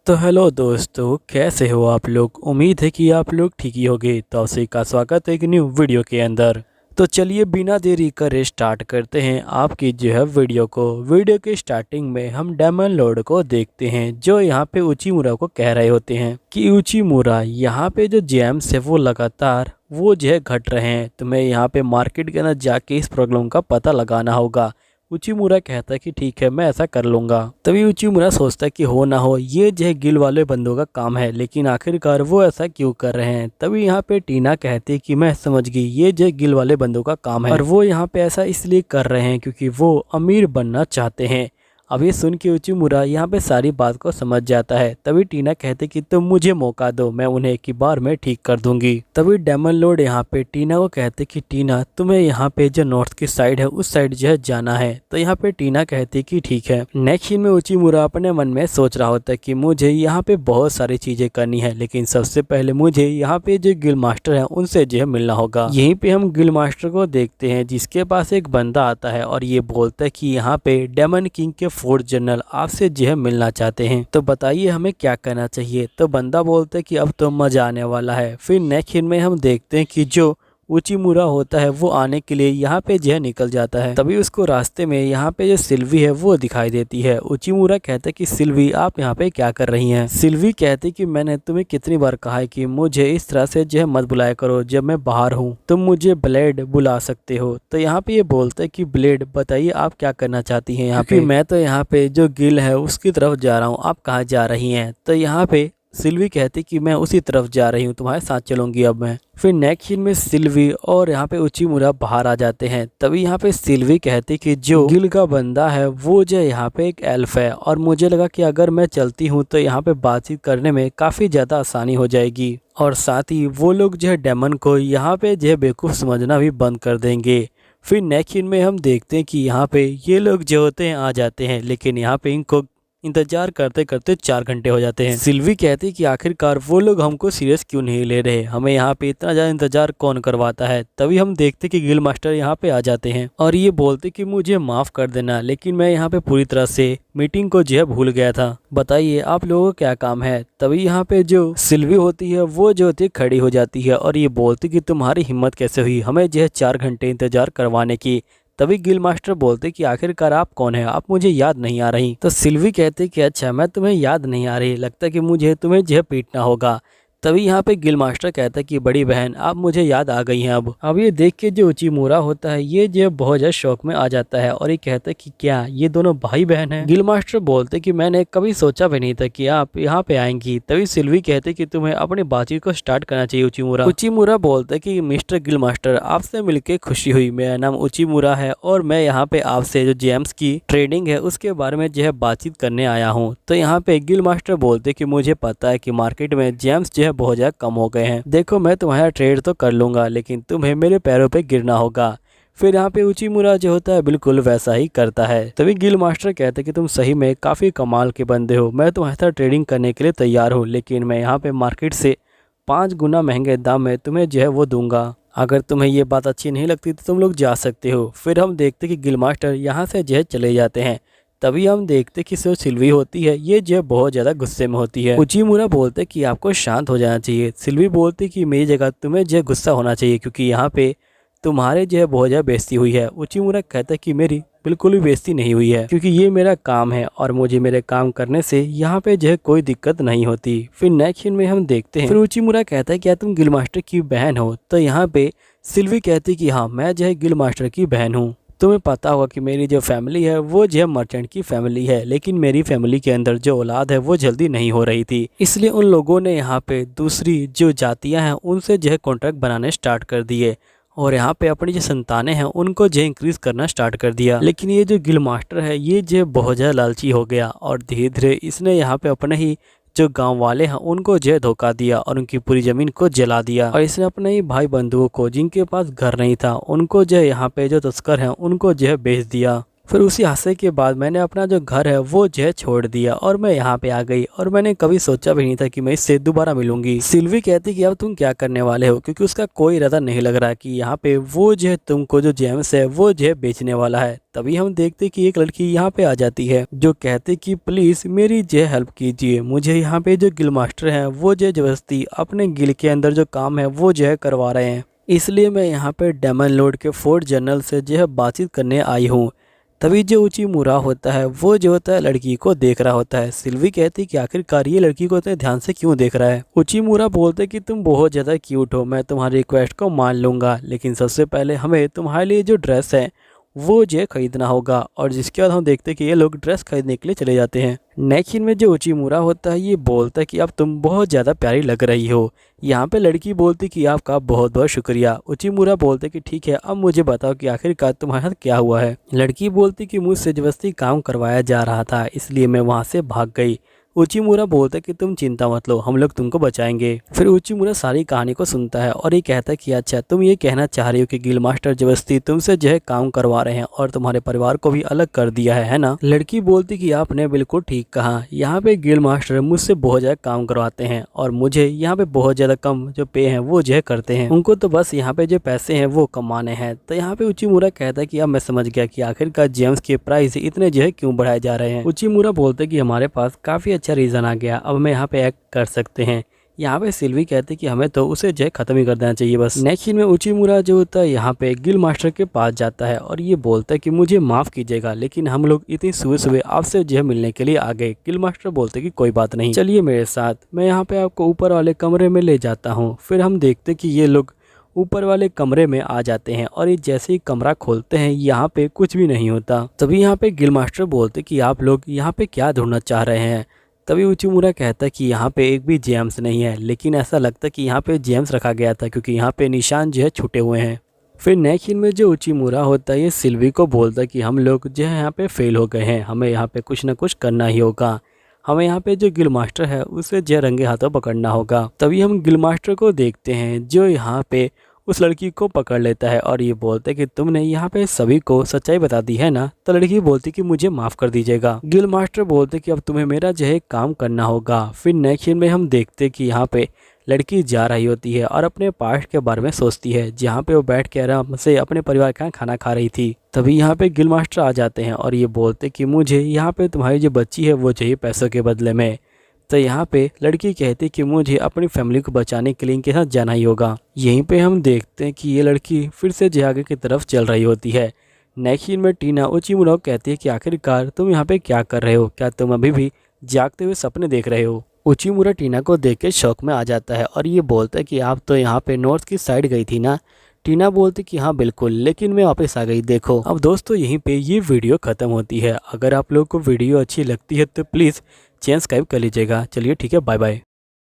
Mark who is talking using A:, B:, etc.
A: तो हेलो दोस्तों, कैसे हो आप लोग। उम्मीद है कि आप लोग ठीक ही होंगे। तो आप सभी का स्वागत है एक न्यू वीडियो के अंदर। तो चलिए बिना देरी करे स्टार्ट करते हैं आपकी जो है वीडियो को। वीडियो के स्टार्टिंग में हम डायमंड लॉर्ड को देखते हैं, जो यहाँ पे उचिमुरा को कह रहे होते हैं कि उचिमुरा, यहाँ पे जो जेम्स है वो लगातार वो जो है घट रहे हैं। तुम्हें यहाँ पे मार्केट के अंदर जाके इस प्रॉब्लम का पता लगाना होगा। उचिमुरा कहता है कि ठीक है, मैं ऐसा कर लूंगा। तभी उचिमुरा सोचता है कि हो ना हो ये जो है गिल वाले बंदों का काम है, लेकिन आखिरकार वो ऐसा क्यों कर रहे हैं। तभी यहाँ पे टीना कहती है कि मैं समझ गई, ये जो है गिल वाले बंदों का काम है और वो यहाँ पे ऐसा इसलिए कर रहे हैं क्योंकि वो अमीर बनना चाहते हैं। अब ये सुन के उचिमुरा यहाँ पे सारी बात को समझ जाता है। तभी टीना कहते कि तुम मुझे मौका दो, मैं उन्हें एक ही बार में ठीक कर दूंगी। तभी डायमंड लॉर्ड यहाँ पे टीना को कहते कि टीना, तुम्हें यहाँ पे जो नॉर्थ की साइड है उस साइड जो है जाना है। तो यहाँ पे टीना कहती कि ठीक है। नेक्स्ट सीन में उचिमुरा अपने मन में सोच रहा होता है कि मुझे यहाँ पे बहुत सारी चीजें करनी है, लेकिन सबसे पहले मुझे यहाँ पे जो गिल मास्टर है उनसे जो है मिलना होगा। यहीं पे हम गिल मास्टर को देखते हैं, जिसके पास एक बंदा आता है और ये बोलता है कि यहाँ पे डायमंड किंग के फोर्थ जनरल आपसे जो है मिलना चाहते हैं, तो बताइए हमें क्या करना चाहिए। तो बंदा बोलता है कि अब तो मजा आने वाला है। फिर नेक्स्ट सीन में हम देखते हैं कि जो उचिमुरा होता है वो आने के लिए यहाँ पे जो है निकल जाता है। तभी उसको रास्ते में यहाँ पे जो सिल्वी है वो दिखाई देती है। उचिमुरा कहता है कि सिल्वी, आप यहाँ पे क्या कर रही हैं। सिल्वी कहती कि मैंने तुम्हें कितनी बार कहा है कि मुझे इस तरह से जो है मत बुलाया करो, जब मैं बाहर हूँ तुम मुझे ब्लेड बुला सकते हो। तो यहाँ पे ये बोलता है कि ब्लेड, बताइए आप क्या करना चाहती हैं यहाँ पे। मैं तो यहाँ पे जो गिल है उसकी तरफ जा रहा हूँ, आप कहाँ जा रही हैं। तो यहाँ पे सिल्वी कहती कि मैं उसी तरफ जा रही हूँ, तुम्हारे साथ चलूंगी अब मैं। फिर नेक्स्ट सीन में सिल्वी और यहाँ पे उचिमुरा बाहर आ जाते हैं। तभी यहाँ पे सिल्वी कहती कि जो गिल का बंदा है वो जो यहाँ पे एक एल्फ है और मुझे लगा कि अगर मैं चलती हूँ तो यहाँ पे बातचीत करने में काफ़ी ज़्यादा आसानी हो जाएगी और साथ ही वो लोग जो है डेमन को यहाँ पे जो है बेवकूफ़ समझना भी बंद कर देंगे। फिर नेक्स्ट सीन में हम देखते हैं कि यहाँ पे ये लोग जो होते हैं आ जाते हैं, लेकिन यहाँ पे इनको इंतजार करते करते 4 घंटे हो जाते हैं। सिल्वी कहती कि आखिरकार वो लोग हमको सीरियस क्यों नहीं ले रहे, हमें यहाँ पे इतना ज्यादा इंतजार कौन करवाता है। तभी हम देखते कि गिल मास्टर यहाँ पे आ जाते हैं और ये बोलते कि मुझे माफ कर देना, लेकिन मैं यहाँ पे पूरी तरह से मीटिंग को जो है भूल गया था, बताइए आप लोगों को क्या काम है। तभी यहाँ पे जो सिल्वी होती है वो जो होती है खड़ी हो जाती है और ये बोलती कि तुम्हारी हिम्मत कैसे हुई हमें जो है 4 घंटे इंतजार करवाने की। तभी गिल मास्टर बोलते कि आखिरकार आप कौन है, आप मुझे याद नहीं आ रही। तो सिल्वी कहते कि अच्छा, मैं तुम्हें याद नहीं आ रही, लगता है कि मुझे तुम्हें जो है पीटना होगा। तभी यहाँ पे गिल मास्टर कहता है कि बड़ी बहन, आप मुझे याद आ गई हैं। अब ये देख के जो उचिमुरा होता है ये जो बहुत ज्यादा शौक में आ जाता है और ये कहता है कि क्या ये दोनों भाई बहन हैं। गिल मास्टर बोलते कि मैंने कभी सोचा भी नहीं था कि आप यहाँ पे आएंगी। तभी सिल्वी कहते कि तुम्हें अपनी बातचीत को स्टार्ट करना चाहिए उचिमुरा। उचिमुरा बोलते कि मिस्टर गिल मास्टर, आपसे मिलकर खुशी हुई, मेरा नाम उचिमुरा है और मैं यहाँ पे आपसे जो जेम्स की ट्रेडिंग है उसके बारे में जो है बातचीत करने आया हूँ। तो यहाँ पे गिल मास्टर बोलते कि मुझे पता है कि मार्केट में जेम्स जो है बहुत ज्यादा कम हो गए हैं, देखो मैं तुम्हारा ट्रेड तो कर लूंगा, लेकिन तुम्हें मेरे पैरों पे गिरना होगा। फिर यहाँ पे उचिमुरा जो होता है बिल्कुल वैसा ही करता है। तभी गिल मास्टर कहते हैं कि तुम सही में काफी कमाल के बंदे हो, मैं तुम्हारे साथ ट्रेडिंग करने के लिए तैयार हूँ, लेकिन मैं यहाँ पे मार्केट से 5 गुना महंगे दाम में तुम्हें जो है वो दूंगा। अगर तुम्हें ये बात अच्छी नहीं लगती तो तुम लोग जा सकते हो। फिर हम देखते कि गिल मास्टर यहाँ से जो है चले जाते हैं। तभी हम देखते कि जो सिल्वी होती है ये जो बहुत ज्यादा गुस्से में होती है। उचिमुरा बोलते कि आपको शांत हो जाना चाहिए। सिल्वी बोलती कि मेरी जगह तुम्हें जो गुस्सा होना चाहिए, क्योंकि यहाँ पे तुम्हारे जो है बहुत ज्यादा बेइज्जती हुई है। उचिमुरा कहता है कि मेरी बिल्कुल भी बेइज्जती नहीं हुई है, क्योंकि ये मेरा काम है और मुझे मेरे काम करने से यहाँ पे जो है कोई दिक्कत नहीं होती। फिर नेक्स्ट सीन में हम देखते हैं, फिर उचिमुरा कहता है क्या तुम गिल मास्टर की बहन हो। तो यहाँ पे सिल्वी कहती कि हाँ, मैं जो है गिल मास्टर की बहन हूँ। तुम्हें पता होगा कि मेरी जो फैमिली है वो जो है मर्चेंट की फैमिली है, लेकिन मेरी फैमिली के अंदर जो औलाद है वो जल्दी नहीं हो रही थी, इसलिए उन लोगों ने यहाँ पे दूसरी जो जातियाँ हैं उनसे जो है कॉन्ट्रैक्ट बनाने स्टार्ट कर दिए और यहाँ पे अपनी जो संतानें हैं उनको जो इंक्रीज करना स्टार्ट कर दिया। लेकिन ये जो गिल मास्टर है ये जो बहुत ज़्यादा लालची हो गया और धीरे धीरे इसने यहाँ पे अपने ही जो गांव वाले हैं उनको जो है धोखा दिया और उनकी पूरी जमीन को जला दिया और इसने अपने ही भाई बंधुओं को जिनके पास घर नहीं था उनको जो है यहाँ पे जो तस्कर हैं उनको जो है बेच दिया। फिर उसी हादसे के बाद मैंने अपना जो घर है वो जो है छोड़ दिया और मैं यहाँ पे आ गई और मैंने कभी सोचा भी नहीं था कि मैं इससे दोबारा मिलूंगी। सिल्वी कहती कि अब तुम क्या करने वाले हो, क्योंकि उसका कोई इरादा नहीं लग रहा कि यहाँ पे वो जो है तुमको जो जेम्स है वो जो है बेचने वाला है। तभी हम देखते कि एक लड़की यहाँ पे आ जाती है जो कहते कि प्लीज मेरी जो हेल्प कीजिए, मुझे यहाँ पे जो गिल मास्टर है वो जो जबरदस्ती अपने गिल के अंदर जो काम है वो जो है करवा रहे हैं, इसलिए मैं यहाँ पे डेमन लॉर्ड के फोर्ट जनरल से जो है बातचीत करने आई हूँ। तभी जो उचिमुरा होता है वो जो होता है लड़की को देख रहा होता है। सिल्वी कहती कि आखिरकार ये लड़की को इतने ध्यान से क्यों देख रहा है। उचिमुरा बोलते कि तुम बहुत ज़्यादा क्यूट हो, मैं तुम्हारी रिक्वेस्ट को मान लूँगा, लेकिन सबसे पहले हमें तुम्हारे लिए जो ड्रेस है वो जो खरीदना होगा। और जिसके बाद हम देखते हैं कि ये लोग ड्रेस खरीदने के लिए चले जाते हैं। नेक्स्ट सीन में जो उचिमुरा होता है ये बोलता है कि अब तुम बहुत ज़्यादा प्यारी लग रही हो। यहाँ पे लड़की बोलती कि आपका बहुत बहुत शुक्रिया। उचिमुरा बोलते कि ठीक है, अब मुझे बताओ कि आखिरकार तुम्हारे साथ क्या हुआ है। लड़की बोलती कि मुझसे जबरदस्ती काम करवाया जा रहा था, इसलिए मैं वहाँ से भाग गई। उचिमुरा बोलता है कि तुम चिंता मत लो, हम लोग तुमको बचाएंगे। फिर उचिमुरा सारी कहानी को सुनता है और ये कहता है कि अच्छा तुम ये कहना चाह रही हो कि गिल मास्टर जबरदस्ती तुमसे जो है काम करवा रहे हैं और तुम्हारे परिवार को भी अलग कर दिया है ना। लड़की बोलती कि आपने बिल्कुल ठीक कहा, यहाँ पे गिल मास्टर मुझसे बहुत ज्यादा काम करवाते हैं और मुझे यहाँ पे बहुत ज्यादा कम जो पे है वो जो है करते हैं, उनको तो बस यहाँ पे जो पैसे हैं वो कमाने हैं। तो यहाँ पे उचिमुरा कहता है कि अब मैं समझ गया कि आखिरकार जेम्स के प्राइस इतने जो है क्यों बढ़ाए जा रहे हैं। उचिमुरा बोलते कि हमारे पास काफी अच्छा रीज़न आ गया, अब हमें यहाँ पे एक्ट कर सकते हैं। यहाँ पे सिल्वी कहती कि हमें तो उसे जो है खत्म ही कर देना चाहिए बस। नेक्स्ट सीन में उचिमुरा जो होता है यहाँ पे गिल मास्टर के पास जाता है और ये बोलता है कि मुझे माफ़ कीजिएगा, लेकिन हम लोग इतनी सुबह सुबह आपसे जो है मिलने के लिए आ गए। गिल मास्टर बोलते कि कोई बात नहीं, चलिए मेरे साथ, मैं यहाँ पे आपको ऊपर वाले कमरे में ले जाता हूँ। फिर हम देखते कि ये लोग ऊपर वाले कमरे में आ जाते हैं और ये जैसे ही कमरा खोलते हैं यहाँ पे कुछ भी नहीं होता। तभी यहाँ पे गिल मास्टर बोलते कि आप लोग यहाँ पे क्या ढूंढना चाह रहे हैं। तभी उचिमुरा कहता कि यहाँ पे एक भी जेम्स नहीं है, लेकिन ऐसा लगता कि यहाँ पे जेम्स रखा गया था क्योंकि यहाँ पे निशान जो है छूटे हुए हैं। फिर नेक्स्ट सीन में जो उचिमुरा होता है ये सिल्वी को बोलता कि हम लोग जो है यहाँ पे फेल हो गए हैं, हमें यहाँ पे कुछ ना कुछ करना ही होगा, हमें यहाँ पे जो गिल मास्टर है उसे जो रंगे हाथों पकड़ना होगा। तभी हम गिल मास्टर को देखते हैं जो यहाँ पे उस लड़की को पकड़ लेता है और ये बोलते कि तुमने यहाँ पे सभी को सच्चाई बता दी है ना। तो लड़की बोलती कि मुझे माफ कर दीजिएगा। गिल मास्टर बोलते कि अब तुम्हें मेरा जो है काम करना होगा। फिर नेक्स्ट सीन में हम देखते कि यहाँ पे लड़की जा रही होती है और अपने पास्ट के बारे में सोचती है, जहाँ पे वो बैठ के आराम से अपने परिवार का खाना खा रही थी। तभी यहाँ पे गिल मास्टर आ जाते हैं और ये बोलते कि मुझे यहाँ पे तुम्हारी जो बच्ची है वो चाहिए पैसों के बदले में। तो यहाँ पे लड़की कहती कि मुझे अपनी फैमिली को बचाने के लिए इनके साथ जाना ही होगा। यहीं पे हम देखते हैं कि ये लड़की फिर से जो आगे की तरफ चल रही होती है। नेक्स्ट सीन में टीना उचिमुरा कहती है कि आखिरकार तुम यहाँ पे क्या कर रहे हो, क्या तुम अभी भी जागते हुए सपने देख रहे हो। उचिमुरा टीना को देख के शौक में आ जाता है और ये बोलता है कि आप तो यहाँ पे नॉर्थ की साइड गई थी ना। टीना बोलती कि हाँ बिल्कुल, लेकिन मैं वापस आ गई। देखो अब दोस्तों यहीं पे ये वीडियो खत्म होती है। अगर आप लोग को वीडियो अच्छी लगती है तो प्लीज़ चैनल सब्सक्राइब कर लीजिएगा। चलिए ठीक है, बाय बाय।